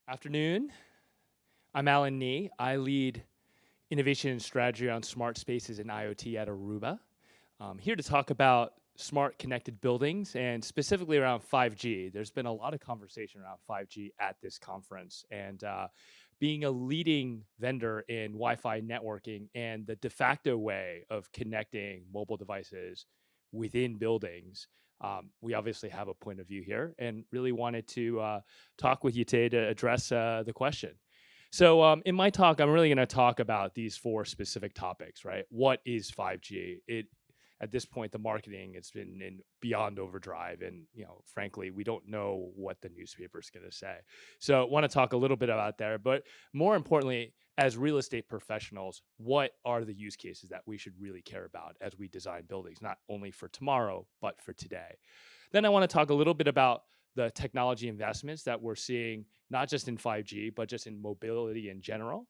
Afternoon. I'm Alan Nee. I lead innovation and strategy on smart spaces and IoT at Aruba. I'm here to talk about smart connected buildings and specifically around 5G. There's been a lot of conversation around 5G at this conference, and being a leading vendor in Wi-Fi networking and the de facto way of connecting mobile devices within buildings, we obviously have a point of view here and really wanted to talk with you today to address the question. So in my talk, I'm really going to talk about these four specific topics, right? What is 5G? At this point, the marketing has been in beyond overdrive, and frankly, we don't know what the newspaper is going to say. So, I want to talk a little bit about there, but more importantly, as real estate professionals, what are the use cases that we should really care about as we design buildings, not only for tomorrow but for today? Then I want to talk a little bit about the technology investments that we're seeing, not just in 5G, but just in mobility in general.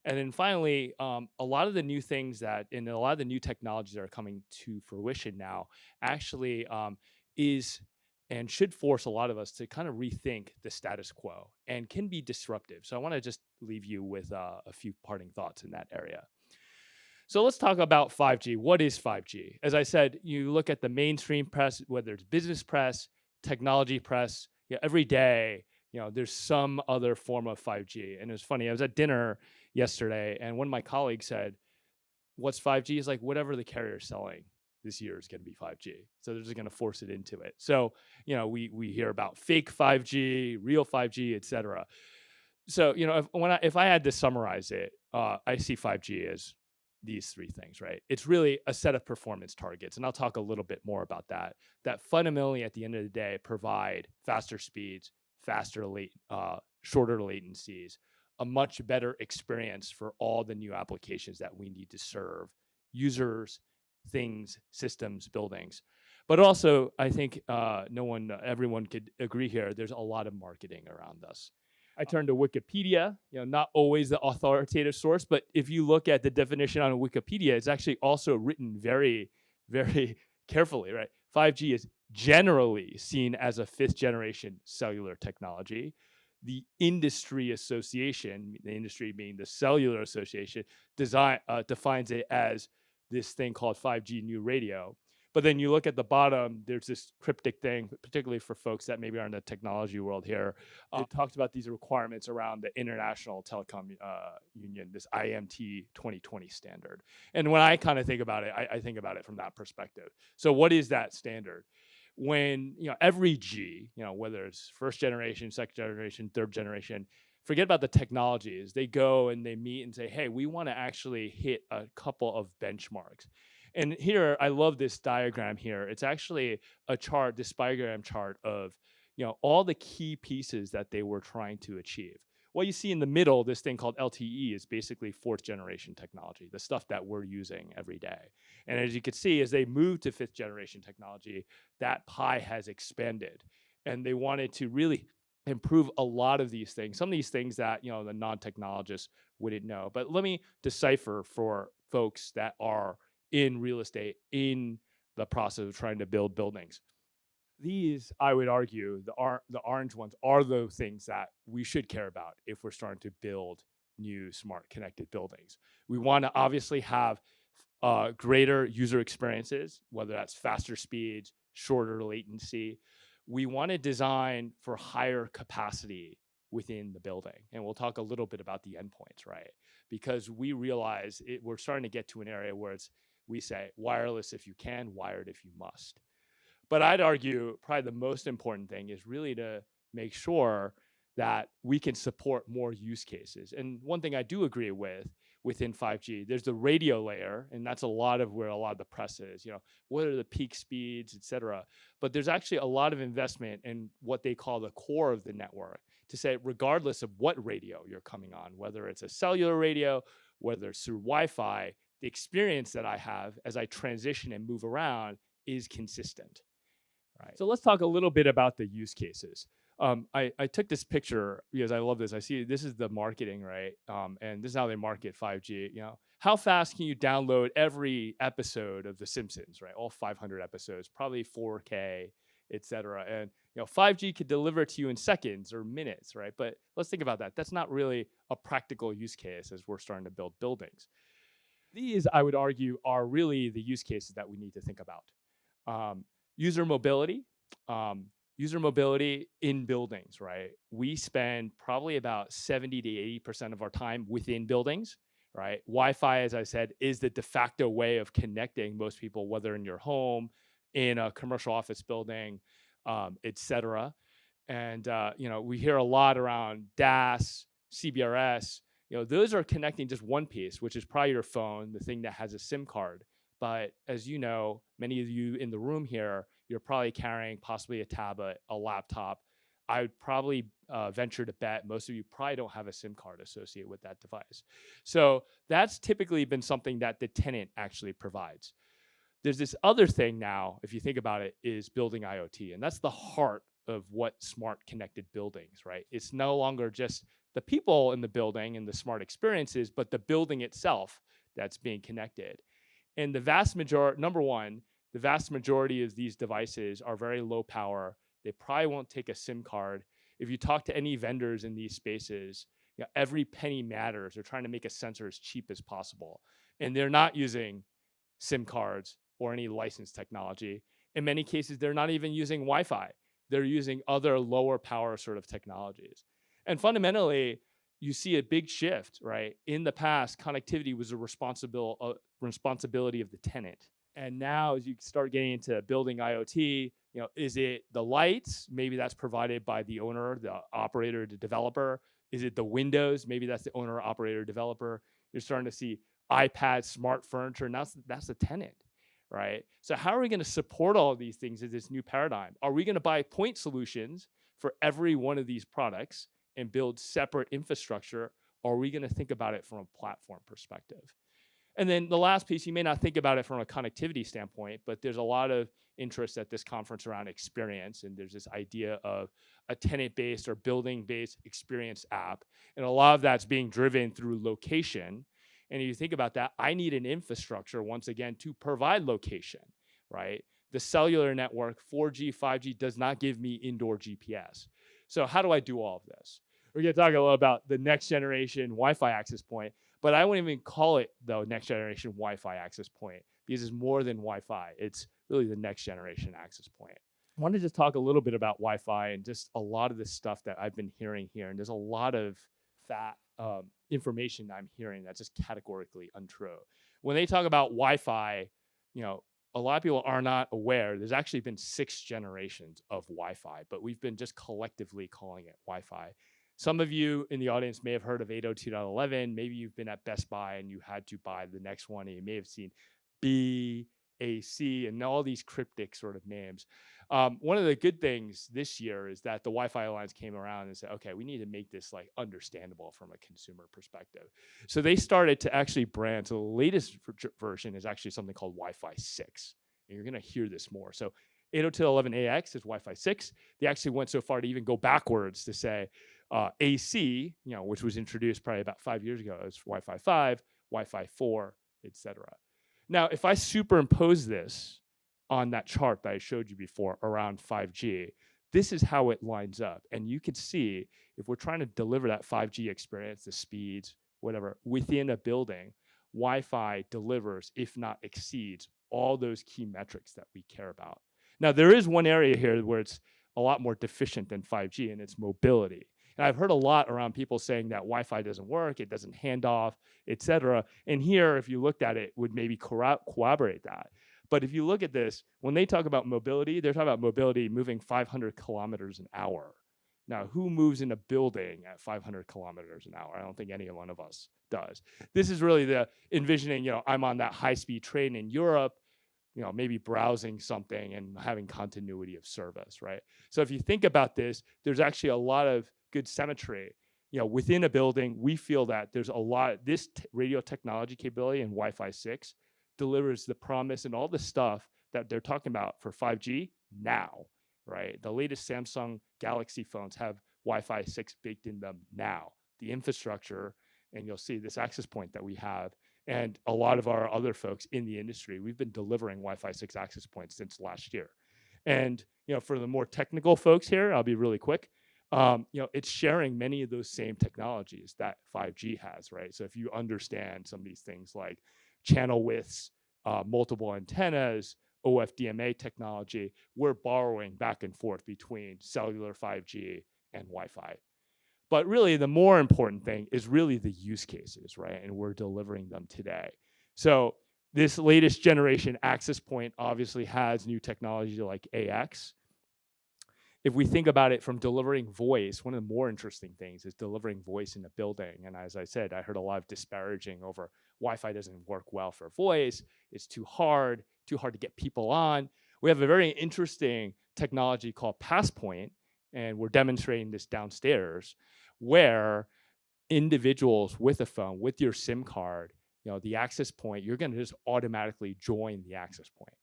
And then finally, a lot of the new things and a lot of the new technologies that are coming to fruition now actually is and should force a lot of us to kind of rethink the status quo and can be disruptive. So I want to just leave you with a few parting thoughts in that area. So let's talk about 5G. What is 5G? As I said, you look at the mainstream press, whether it's business press, technology press, every day, there's some other form of 5G. And it was funny, I was at dinner yesterday and one of my colleagues said, what's 5G? Is like whatever the carrier's selling this year is going to be 5G. So they're just going to force it into it. So, we hear about fake 5G, real 5G, et cetera. So, if I had to summarize it, I see 5G as these three things, right? It's really a set of performance targets, and I'll talk a little bit more about that fundamentally at the end of the day provide faster speeds, shorter latencies, a much better experience for all the new applications that we need to serve users, things, systems, buildings. But also, I think everyone could agree here, there's a lot of marketing around this. I turned to Wikipedia, not always the authoritative source, but if you look at the definition on Wikipedia, it's actually also written very, very carefully, right? 5G is generally seen as a fifth generation cellular technology. The industry association, the industry being the cellular association, defines it as this thing called 5G new radio. But then you look at the bottom, there's this cryptic thing, particularly for folks that maybe are in the technology world here. It talks about these requirements around the International Telecom Union, this IMT 2020 standard. And when I kind of think about it, I think about it from that perspective. So what is that standard? When, every G, whether it's first generation, second generation, third generation, forget about the technologies. They go and they meet and say, hey, we want to actually hit a couple of benchmarks. And here, I love this diagram here. It's actually a chart, this spirogram chart of, all the key pieces that they were trying to achieve. What you see in the middle, this thing called LTE, is basically fourth generation technology, the stuff that we're using every day. And as you can see, as they move to fifth generation technology, that pie has expanded. And they wanted to really improve a lot of these things, some of these things that, the non-technologists wouldn't know. But let me decipher for folks that are in real estate, in the process of trying to build buildings. These, I would argue, the orange ones are the things that we should care about if we're starting to build new smart connected buildings. We want to obviously have greater user experiences, whether that's faster speeds, shorter latency. We want to design for higher capacity within the building. And we'll talk a little bit about the endpoints, right? Because we realize we're starting to get to an area where we say wireless if you can, wired if you must. But I'd argue probably the most important thing is really to make sure that we can support more use cases. And one thing I do agree within 5G, there's the radio layer, and that's a lot of where a lot of the press is, what are the peak speeds, et cetera. But there's actually a lot of investment in what they call the core of the network to say, regardless of what radio you're coming on, whether it's a cellular radio, whether it's through Wi-Fi, the experience that I have as I transition and move around is consistent. Right. So let's talk a little bit about the use cases. I took this picture because I love this. I see this is the marketing, right? And this is how they market 5G. How fast can you download every episode of The Simpsons, right? All 500 episodes, probably 4K et cetera. And 5G could deliver to you in seconds or minutes, right? But let's think about that. That's not really a practical use case as we're starting to build buildings. These, I would argue, are really the use cases that we need to think about. Um, user mobility. Um, User mobility in buildings, right? We spend probably about 70 to 80% of our time within buildings, right? Wi-Fi, as I said, is the de facto way of connecting most people, whether in your home, in a commercial office building, et cetera. And we hear a lot around DAS, CBRS. Those are connecting just one piece, which is probably your phone, the thing that has a SIM card. But as you know, many of you in the room here, you're probably carrying possibly a tablet, a laptop. I would probably venture to bet most of you probably don't have a SIM card associated with that device. So that's typically been something that the tenant actually provides. There's this other thing now, if you think about it, is building IoT. And that's the heart of what smart connected buildings, right? It's no longer just the people in the building and the smart experiences, but the building itself that's being connected. And the vast majority, number one, the vast majority of these devices are very low power. They probably won't take a SIM card. If you talk to any vendors in these spaces, every penny matters. They're trying to make a sensor as cheap as possible. And they're not using SIM cards or any licensed technology. In many cases, they're not even using Wi-Fi. They're using other lower power sort of technologies. And fundamentally, you see a big shift, right? In the past, connectivity was a responsibility of the tenant. And now as you start getting into building IoT, is it the lights? Maybe that's provided by the owner, the operator, the developer. Is it the windows? Maybe that's the owner, operator, developer. You're starting to see iPads, smart furniture, and that's the tenant, right? So how are we going to support all of these things in this new paradigm? Are we going to buy point solutions for every one of these products and build separate infrastructure? Or are we going to think about it from a platform perspective? And then the last piece, you may not think about it from a connectivity standpoint, but there's a lot of interest at this conference around experience. And there's this idea of a tenant-based or building-based experience app. And a lot of that's being driven through location. And if you think about that, I need an infrastructure, once again, to provide location, right? The cellular network, 4G, 5G, does not give me indoor GPS. So how do I do all of this? We're going to talk a little about the next generation Wi-Fi access point, but I wouldn't even call it the next generation Wi-Fi access point because it's more than Wi-Fi. It's really the next generation access point. I want to just talk a little bit about Wi-Fi and just a lot of the stuff that I've been hearing here. And there's a lot of information I'm hearing that's just categorically untrue. When they talk about Wi-Fi, a lot of people are not aware. There's actually been 6 generations of Wi-Fi, but we've been just collectively calling it Wi-Fi. Some of you in the audience may have heard of 802.11. Maybe you've been at Best Buy and you had to buy the next one, and you may have seen B, A, C, and all these cryptic sort of names. One of the good things this year is that the Wi-Fi Alliance came around and said, okay, we need to make this like understandable from a consumer perspective. So they started to actually brand. So the latest version is actually something called Wi-Fi 6. And you're going to hear this more. So 802.11ax is Wi-Fi 6. They actually went so far to even go backwards to say AC, which was introduced probably about 5 years ago, as Wi-Fi 5, Wi-Fi 4, et cetera. Now, if I superimpose this on that chart that I showed you before around 5G, this is how it lines up. And you can see if we're trying to deliver that 5G experience, the speeds, whatever, within a building, Wi-Fi delivers, if not exceeds, all those key metrics that we care about. Now, there is one area here where it's a lot more deficient than 5G, and it's mobility. And I've heard a lot around people saying that Wi-Fi doesn't work, it doesn't hand off, et cetera. And here, if you looked at it, would maybe corroborate that. But if you look at this, when they talk about mobility, they're talking about mobility moving 500 kilometers an hour. Now, who moves in a building at 500 kilometers an hour? I don't think any one of us does. This is really the envisioning, I'm on that high-speed train in Europe, maybe browsing something and having continuity of service, right? So if you think about this, there's actually a lot of good symmetry. Within a building, we feel that there's a lot, this radio technology capability and Wi-Fi 6 delivers the promise and all the stuff that they're talking about for 5G now, right? The latest Samsung Galaxy phones have Wi-Fi 6 baked in them now. The infrastructure, and you'll see this access point that we have, and a lot of our other folks in the industry, we've been delivering Wi-Fi 6 access points since last year. And for the more technical folks here, I'll be really quick. It's sharing many of those same technologies that 5G has, right? So if you understand some of these things like channel widths, multiple antennas, OFDMA technology, we're borrowing back and forth between cellular 5G and Wi-Fi. But really, the more important thing is really the use cases, right? And we're delivering them today. So this latest generation access point obviously has new technology like AX. If we think about it from delivering voice, one of the more interesting things is delivering voice in a building. And as I said, I heard a lot of disparaging over Wi-Fi doesn't work well for voice. It's too hard to get people on. We have a very interesting technology called Passpoint, and we're demonstrating this downstairs, where individuals with a phone, with your SIM card, the access point, you're going to just automatically join the access point,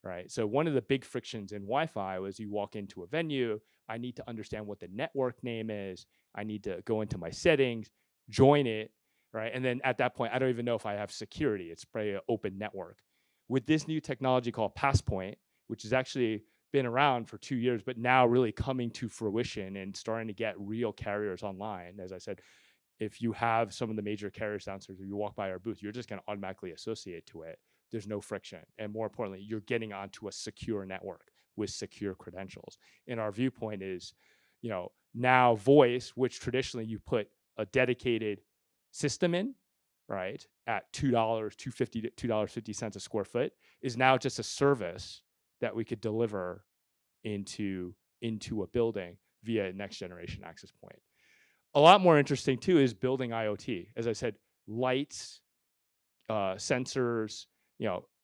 right? So one of the big frictions in Wi-Fi was you walk into a venue, I need to understand what the network name is, I need to go into my settings, join it, right? And then at that point, I don't even know if I have security. It's probably an open network. With this new technology called Passpoint, which has actually been around for 2 years, but now really coming to fruition and starting to get real carriers online. As I said, if you have some of the major carriers downstairs or you walk by our booth, you're just going to automatically associate to it. There's no friction. And more importantly, you're getting onto a secure network with secure credentials. And our viewpoint is, now voice, which traditionally you put a dedicated system in, right, at $2, $2.50 to $2.50 a square foot, is now just a service that we could deliver into a building via next generation access point. A lot more interesting too is building IoT. As I said, lights, sensors,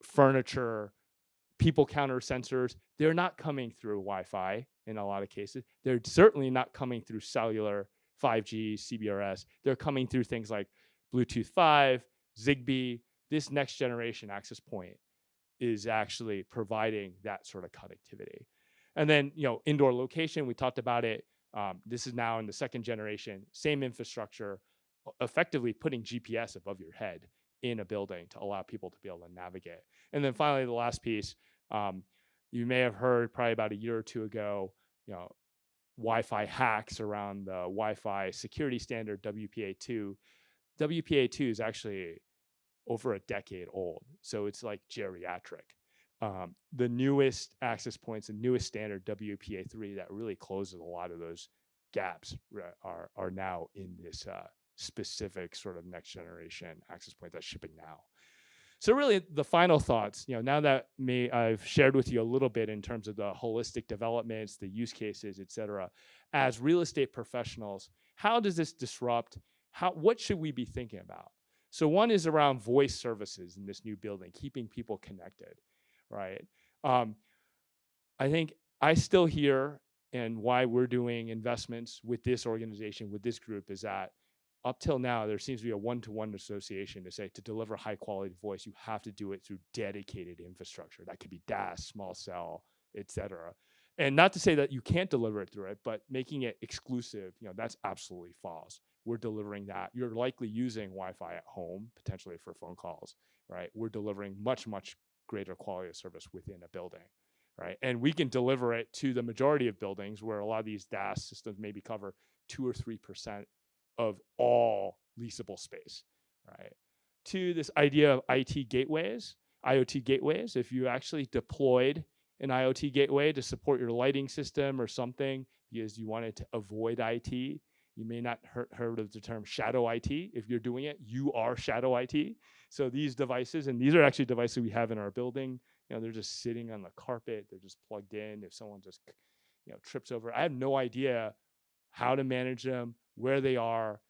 furniture, people counter sensors, they're not coming through Wi-Fi in a lot of cases. They're certainly not coming through cellular, 5G, CBRS. They're coming through things like Bluetooth 5, Zigbee. This next generation access point is actually providing that sort of connectivity. And then, indoor location, we talked about it. This is now in the second generation, same infrastructure, effectively putting GPS above your head in a building to allow people to be able to navigate. And then finally, the last piece, you may have heard probably about a year or two ago, Wi-Fi hacks around the Wi-Fi security standard WPA2. WPA2 is actually over a decade old, so it's like geriatric. The newest access points, the newest standard WPA3 that really closes a lot of those gaps are now in this specific sort of next generation access point that's shipping now. So really the final thoughts, now that I've shared with you a little bit in terms of the holistic developments, the use cases, et cetera, as real estate professionals, how does this disrupt, what should we be thinking about? So one is around voice services in this new building, keeping people connected, right? I think I still hear, and why we're doing investments with this organization, with this group, is that up till now, there seems to be a one-to-one association to say to deliver high quality voice, you have to do it through dedicated infrastructure. That could be DAS, small cell, et cetera. And not to say that you can't deliver it through it, but making it exclusive, that's absolutely false. We're delivering that. You're likely using Wi-Fi at home, potentially for phone calls, right? We're delivering much, much greater quality of service within a building, right? And we can deliver it to the majority of buildings where a lot of these DAS systems maybe cover 2 or 3% of all leasable space, right? To this idea of IoT gateways, if you actually deployed an IoT gateway to support your lighting system or something because you wanted to avoid IT, you may not heard of the term shadow IT. If you're doing it, you are shadow IT. So these devices, and these are actually devices we have in our building, they're just sitting on the carpet, they're just plugged in. If someone just trips over, I have no idea how to manage them, where they are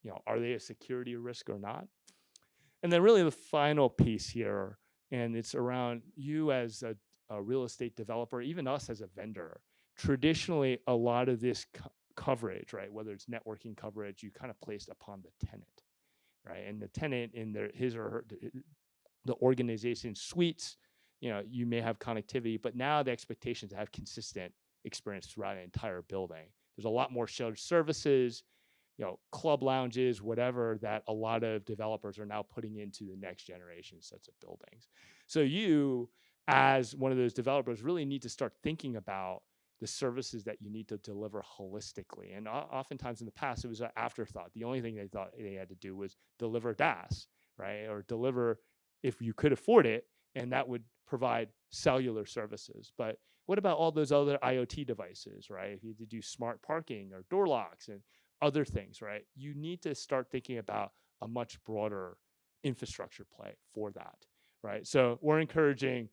they a security risk or not? And then really the final piece here, and it's around you as a real estate developer, even us as a vendor. Traditionally, a lot of this coverage, right, whether it's networking coverage, you kind of placed upon the tenant, right? And the tenant in his or her, the organization suites, you may have connectivity, but now the expectations to have consistent experience throughout an entire building. There's a lot more shared services, club lounges, whatever, that a lot of developers are now putting into the next generation sets of buildings. So you, as one of those developers, really need to start thinking about the services that you need to deliver holistically. And oftentimes in the past, it was an afterthought. The only thing they thought they had to do was deliver DAS, right? Or deliver if you could afford it, and that would provide cellular services. But what about all those other IoT devices, right? If you need to do smart parking or door locks and other things, right? You need to start thinking about a much broader infrastructure play for that, right? So we're encouraging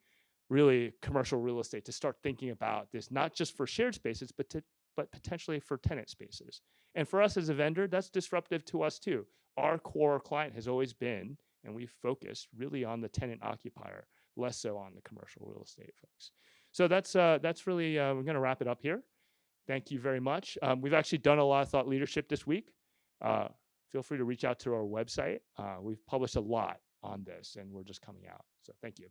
really commercial real estate to start thinking about this, not just for shared spaces, but potentially for tenant spaces. And for us as a vendor, that's disruptive to us too. Our core client has always been, and we've focused really on the tenant occupier, less so on the commercial real estate folks. So that's really, we're gonna wrap it up here. Thank you very much. We've actually done a lot of thought leadership this week. Feel free to reach out to our website. We've published a lot on this and we're just coming out. So thank you.